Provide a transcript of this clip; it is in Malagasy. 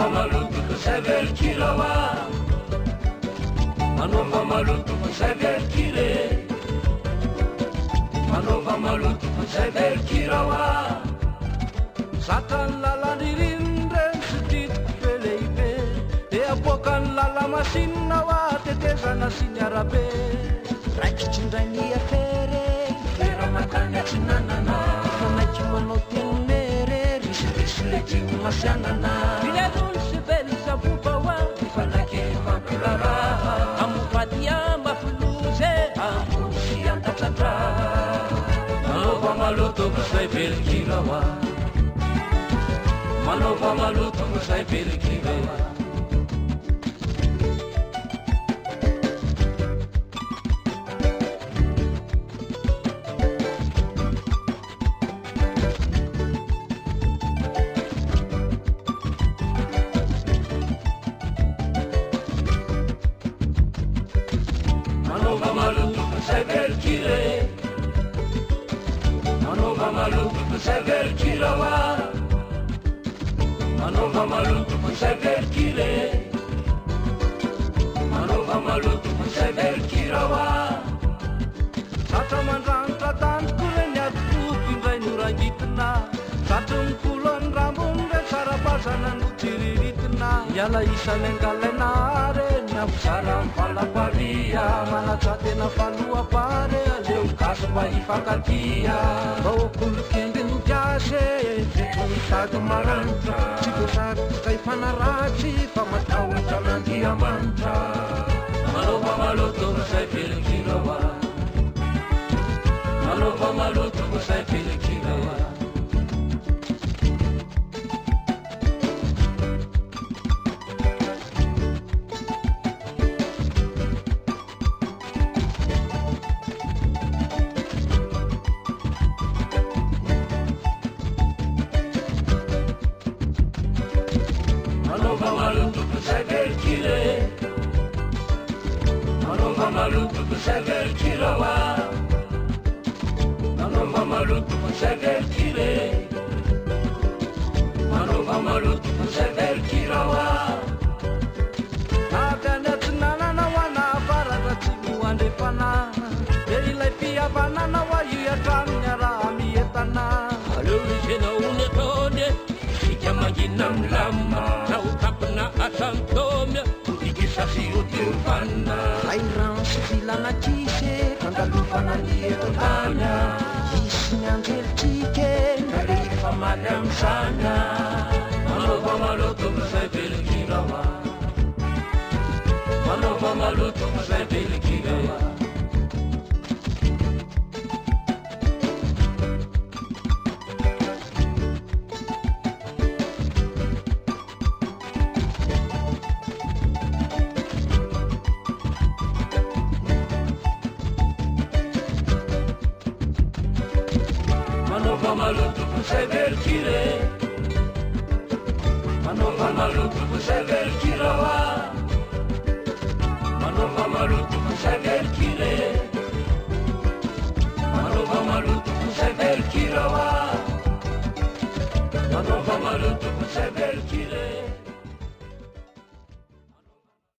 Manova maloto ko sai velkirawa, manova maloto ko sai velkire, manova maloto ko sai velkirawa. Satran lala dirindren sedit peleibe, dia bukan lala masinawa tetesana sinyarabe. Rakicindani afere, Era makanya cinanana, kana chimonotin mere, sileti kumasianana. bila dun sebel sabubawa, Falake fakulara, amupatia mafuluze, amusi antatatra. Manova maloto ko sai velkirawa, manova maloto ko sai velkirawa. Manova maloto ko sai velkire, manova maloto ko sai velkirawa, manova maloto ko sai velkire, manova maloto ko sai velkirawa. satra mandrantra tany kureny atoky indray norangitina, satra mikolony rambony re sarabazana no tsiriritina, iala isany angalainare ny abosara mivalaparia, manatra tena faloapare aleo gasy mba hifankatia, mba okolokendre no kiase fetro mitady maranitra, tsy voasaroka ifanaratsy fa matahotra nandiamanitra. Manova maloto ko sai velkirawa, manova maloto ko sai velkirawa. Manova maloto ko sai velkire, manova maloto ko sai velkirawa, manova maloto ko sai velkire, manova maloto ko sai velkirawa. Avy any atsinanana ho ana avaratra tsy moandrefana, de ilay fihavanana ho io iatranony araha mietana. Aleo izena ony ataony, sika mangina milamina, na ho tapina asantomia, hodikisasy otirvanina. Ay rano sy filana kisy fandalovana ny eton-tany, isy ny anjelitsike Ka rehefa maly am'izany, manova maloto ko sai velkirawa, manova maloto ko sai velkirawa. Manova maloto ko sai velkire, manova maloto ko sai velkirawa, manova maloto ko sai velkire, manova maloto ko sai velkirawa, manova maloto ko sai velkire.